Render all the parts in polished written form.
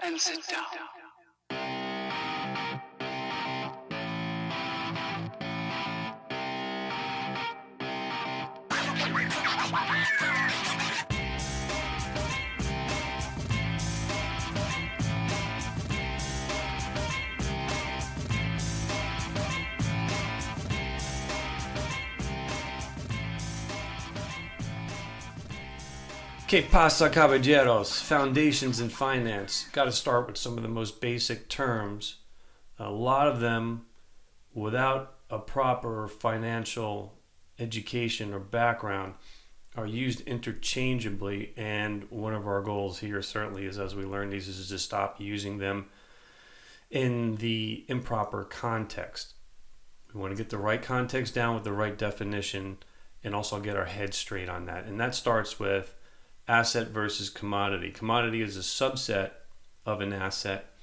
and sit down. Que pasa, caballeros? Foundations in finance. Got to start with some of the most basic terms. A lot of them, without a proper financial education or background, are used interchangeably. And one of our goals here certainly is, as we learn these, is to stop using them in the improper context. We want to get the right context down with the right definition and also get our head straight on that. And that starts with asset versus commodity. Commodity is a subset of an asset,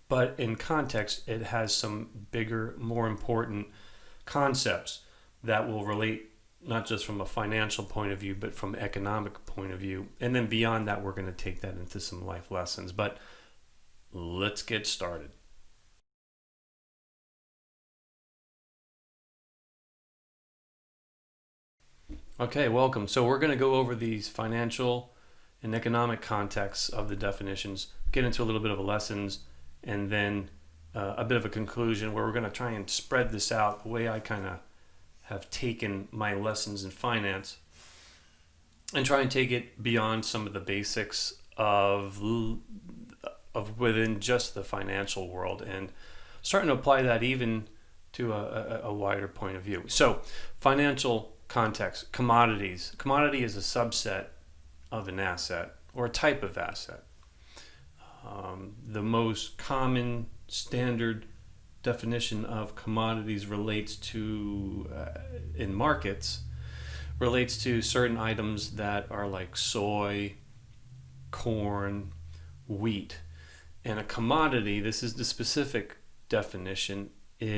but in context, it has some bigger, more important concepts that will relate not just from a financial point of view, but from an economic point of view. And then beyond that, we're going to take that into some life lessons. But let's get started. Okay, welcome. So we're going to go over these financial and economic contexts of the definitions, get into a little bit of lessons, and then a bit of a conclusion where we're going to try and spread this out the way I kind of have taken my lessons in finance and try and take it beyond some of the basics of within just the financial world and starting to apply that even to a wider point of view. So financial context, commodities. Commodity is a subset of an asset or a type of asset. The most common standard definition of commodities relates to, in markets, relates to certain items that are like soy, corn, wheat. And a commodity, this is the specific definition, it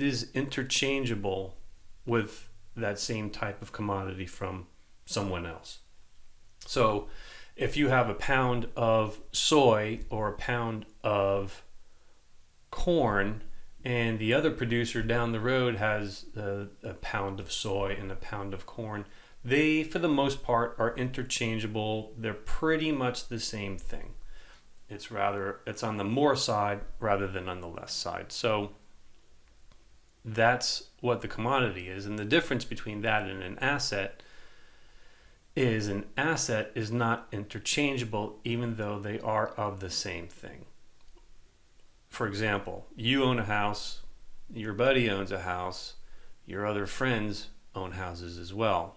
is interchangeable with that same type of commodity from someone else. So if you have a pound of soy or a pound of corn and the other producer down the road has a pound of soy and a pound of corn, they for the most part are interchangeable. They're pretty much the same thing. It's on the more side rather than on the less side. So that's what the commodity is. And the difference between that and an asset is an asset is not interchangeable even though they are of the same thing. For example, you own a house, your buddy owns a house, your other friends own houses as well,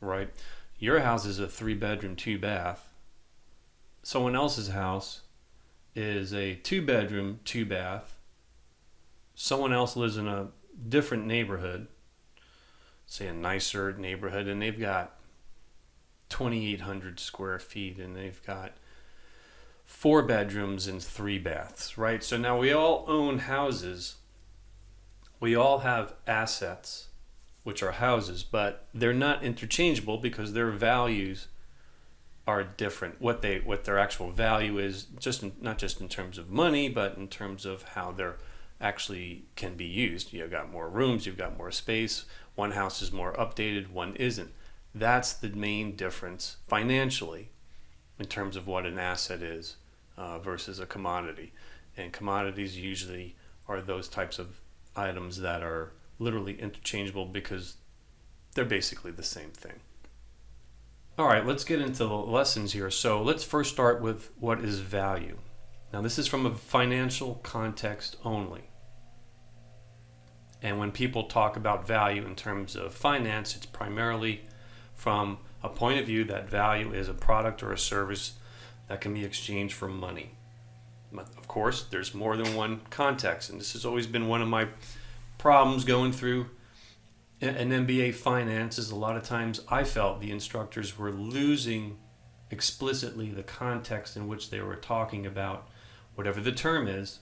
right? Your house is a 3-bedroom, 2-bath. Someone else's house is a 2-bedroom, 2-bath. Someone else lives in a different neighborhood, say a nicer neighborhood, and they've got 2,800 square feet and they've got 4 bedrooms and 3 baths, right? So now we all own houses. We all have assets, which are houses, but they're not interchangeable because their values are different. What their actual value is, not just in terms of money, but in terms of how they're actually can be used. You've got more rooms, you've got more space. One house is more updated, one isn't. That's the main difference financially in terms of what an asset is versus a commodity. And commodities usually are those types of items that are literally interchangeable because they're basically the same thing. All right, let's get into the lessons here. So let's first start with what is value. Now this is from a financial context only. And when people talk about value in terms of finance, it's primarily from a point of view that value is a product or a service that can be exchanged for money. But of course, there's more than one context, and this has always been one of my problems going through an MBA finance is a lot of times I felt the instructors were losing explicitly the context in which they were talking about whatever the term is,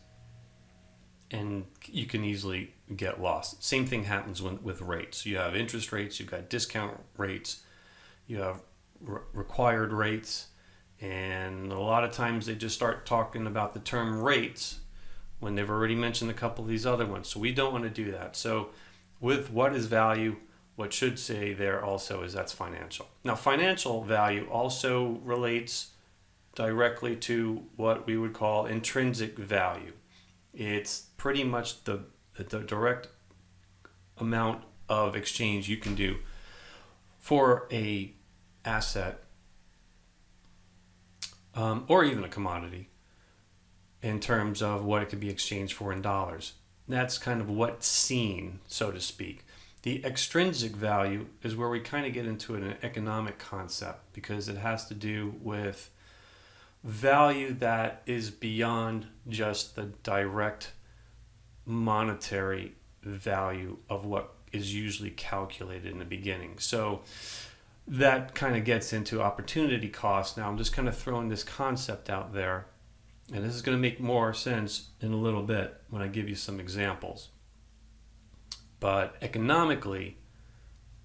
and you can easily get lost. Same thing happens with rates. You have interest rates, you've got discount rates, you have required rates, And a lot of times they just start talking about the term rates when they've already mentioned a couple of these other ones. So we don't want to do that. So with what is value, what should say there also is that's financial. Now, financial value also relates directly to what we would call intrinsic value. It's pretty much the direct amount of exchange you can do for a asset or even a commodity in terms of what it could be exchanged for in dollars. That's kind of what's seen, so to speak. The extrinsic value is where we kind of get into an economic concept because it has to do with value that is beyond just the direct monetary value of what is usually calculated in the beginning. So that kind of gets into opportunity cost. Now I'm just kind of throwing this concept out there, and this is going to make more sense in a little bit when I give you some examples. But economically,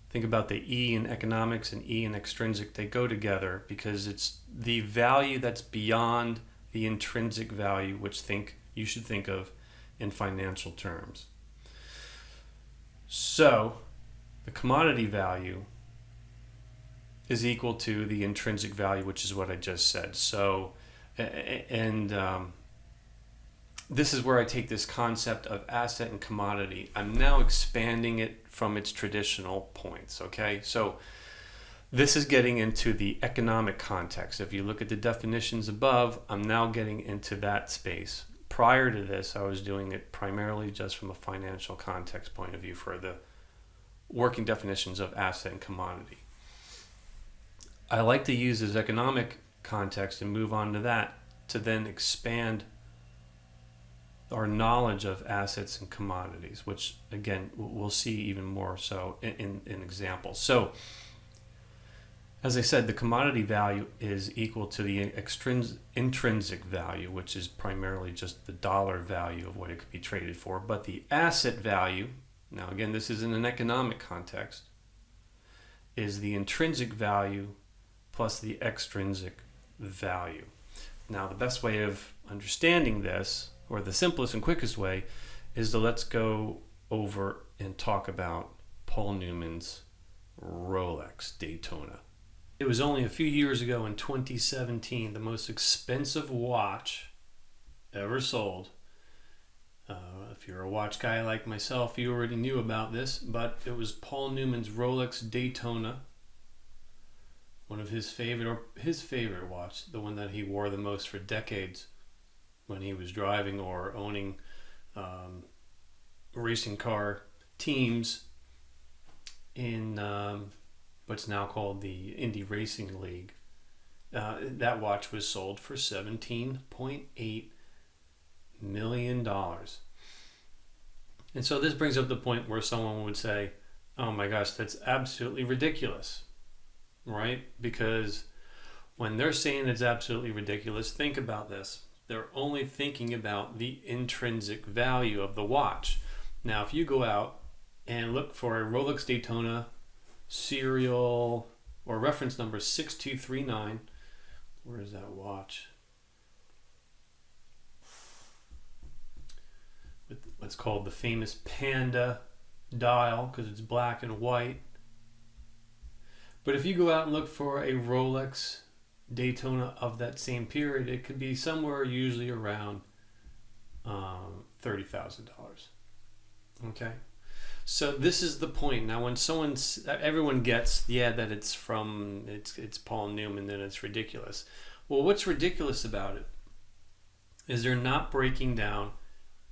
think about the E in economics and E in extrinsic. They go together because it's the value that's beyond the intrinsic value, which you should think of in financial terms. So the commodity value is equal to the intrinsic value, which is what I just said. So, this is where I take this concept of asset and commodity. I'm now expanding it from its traditional points, okay? So this is getting into the economic context. If you look at the definitions above, I'm now getting into that space. Prior to this, I was doing it primarily just from a financial context point of view for the working definitions of asset and commodity. I like to use this economic context and move on to that to then expand our knowledge of assets and commodities, which again we'll see even more so in examples. So as I said, the commodity value is equal to the intrinsic value, which is primarily just the dollar value of what it could be traded for. But the asset value, now again this is in an economic context, is the intrinsic value plus the extrinsic value. Now the best way of understanding this, or the simplest and quickest way, is to let's go over and talk about Paul Newman's Rolex Daytona. It was only a few years ago in 2017, the most expensive watch ever sold. If you're a watch guy like myself, you already knew about this, but it was Paul Newman's Rolex Daytona, one of his favorite watch, the one that he wore the most for decades when he was driving or owning racing car teams in what's now called the Indy Racing League. That watch was sold for $17.8 million. And so this brings up the point where someone would say, oh my gosh, that's absolutely ridiculous, right? Because when they're saying it's absolutely ridiculous, think about this. They're only thinking about the intrinsic value of the watch. Now, if you go out and look for a Rolex Daytona serial or reference number 6239, where is that watch? With what's called the famous Panda dial, because it's black and white. But if you go out and look for a Rolex Daytona of that same period, it could be somewhere usually around $30,000. Okay, so this is the point. Now, when everyone gets, that it's Paul Newman, then it's ridiculous. Well, what's ridiculous about it is they're not breaking down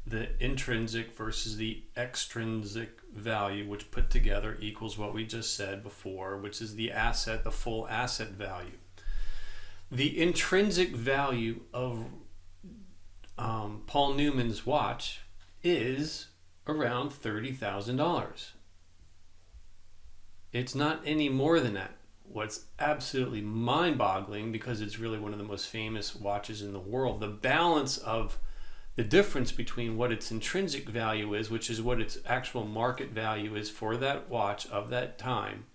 the intrinsic versus the extrinsic value, which put together equals what we just said before, which is the full asset value. The intrinsic value of Paul Newman's watch is around $30,000. It's not any more than that. What's absolutely mind-boggling, because it's really one of the most famous watches in the world, the balance of the difference between what its intrinsic value is, which is what its actual market value is for that watch of that time,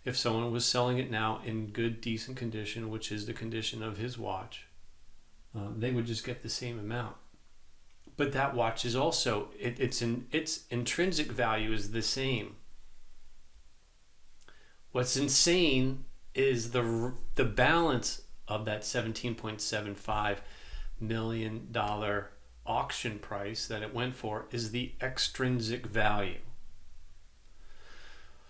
if someone was selling it now in good, decent condition, which is the condition of his watch, they would just get the same amount. But that watch is also, its intrinsic value is the same. What's insane is the balance of that $17.75 million auction price that it went for is the extrinsic value.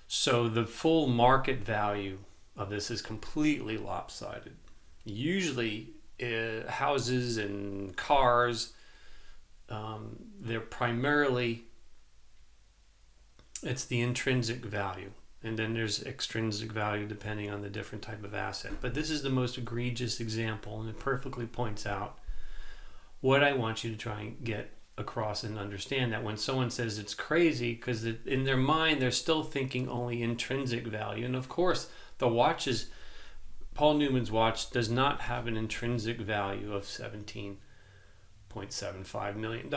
So the full market value of this is completely lopsided. Usually houses and cars, they're primarily, it's the intrinsic value. And then there's extrinsic value depending on the different type of asset. But this is the most egregious example, and it perfectly points out what I want you to try and get across and understand, that when someone says it's crazy, because in their mind they're still thinking only intrinsic value. And of course, the watches, Paul Newman's watch does not have an intrinsic value of $17.75 million.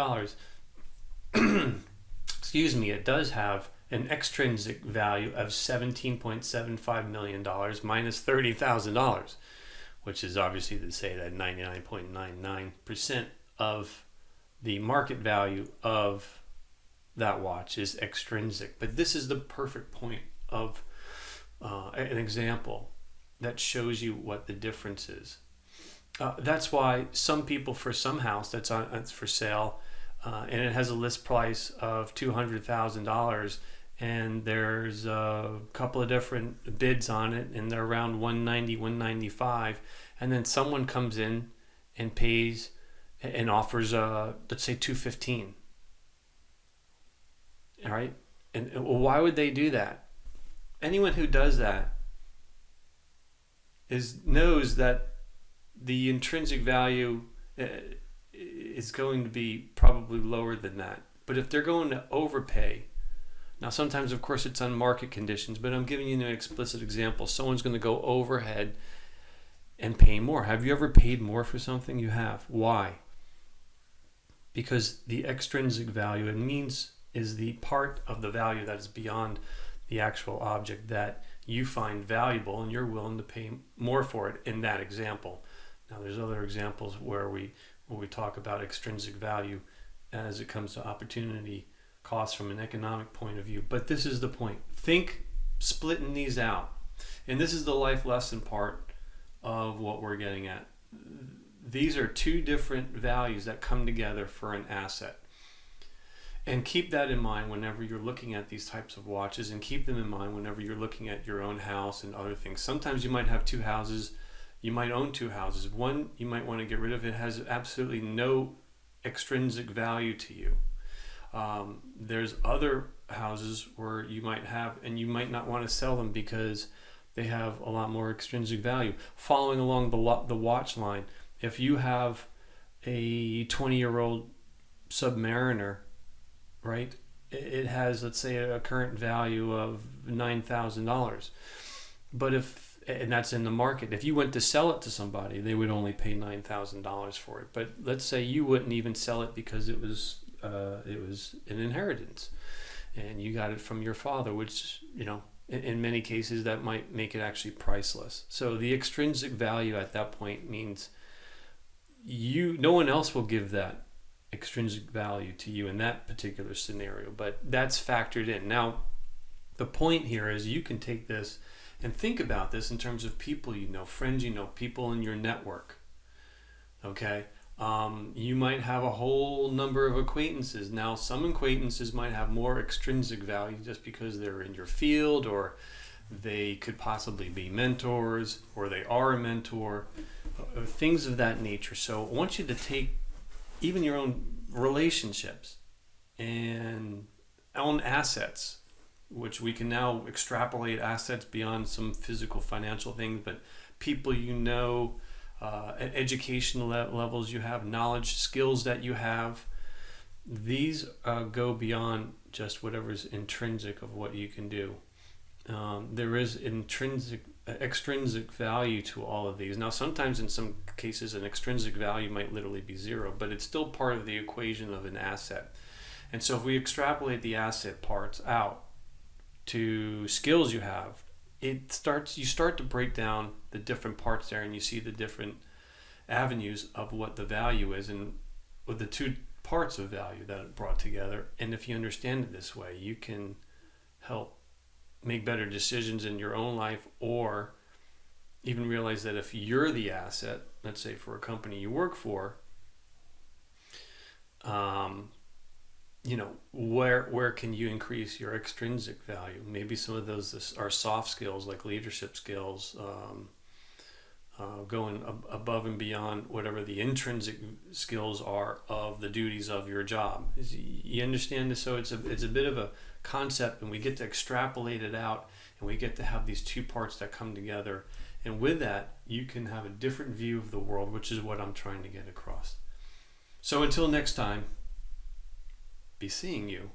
Excuse me, it does have an extrinsic value of $17.75 million minus $30,000, which is obviously to say that 99.99% of the market value of that watch is extrinsic. But this is the perfect point of an example that shows you what the difference is. That's why some people, for some house that's for sale, and it has a list price of $200,000, and there's a couple of different bids on it, and they're around $190,000, $195,000, and then someone comes in and pays and offers let's say $215,000. All right, and why would they do that? Anyone who does that knows that the intrinsic value is going to be probably lower than that. But if they're going to overpay, now sometimes of course it's on market conditions, but I'm giving you an explicit example. Someone's going to go overhead and pay more. Have you ever paid more for something? You have. Why? Because the extrinsic value, it means, is the part of the value that is beyond the actual object that you find valuable, and you're willing to pay more for it in that example. Now there's other examples where we talk about extrinsic value as it comes to opportunity costs from an economic point of view. But this is the point. Think splitting these out. And this is the life lesson part of what we're getting at. These are two different values that come together for an asset. And keep that in mind whenever you're looking at these types of watches, and keep them in mind whenever you're looking at your own house and other things. Sometimes you might have two houses. You might own two houses. One you might want to get rid of. It has absolutely no extrinsic value to you. There's other houses where you might have, and you might not want to sell them because they have a lot more extrinsic value. Following along the watch line, if you have a 20-year-old Submariner, right, it has, let's say, a current value of $9,000. But and that's in the market. If you went to sell it to somebody, they would only pay $9,000 for it. But let's say you wouldn't even sell it because it was an inheritance, and you got it from your father, which, in many cases that might make it actually priceless. So the extrinsic value at that point means no one else will give that extrinsic value to you in that particular scenario, but that's factored in. Now, the point here is you can take this and think about this in terms of people friends people in your network. Okay? You might have a whole number of acquaintances. Now, some acquaintances might have more extrinsic value just because they're in your field, or they could possibly be mentors, or they are a mentor, things of that nature. So I want you to take even your own relationships and own assets, which we can now extrapolate assets beyond some physical financial things, but people educational levels you have, knowledge, skills that you have. These go beyond just whatever's intrinsic of what you can do. There is extrinsic value to all of these. Now, sometimes in some cases, an extrinsic value might literally be zero, but it's still part of the equation of an asset. And so if we extrapolate the asset parts out to skills you have, you start to break down the different parts there, and you see the different avenues of what the value is, and with the two parts of value that it brought together. And if you understand it this way, you can help make better decisions in your own life, or even realize that if you're the asset, let's say for a company you work for, where can you increase your extrinsic value? Maybe some of those are soft skills like leadership skills, going above and beyond whatever the intrinsic skills are of the duties of your job. You understand this? So it's a bit of a concept, and we get to extrapolate it out, and we get to have these two parts that come together. And with that, you can have a different view of the world, which is what I'm trying to get across. So until next time, be seeing you.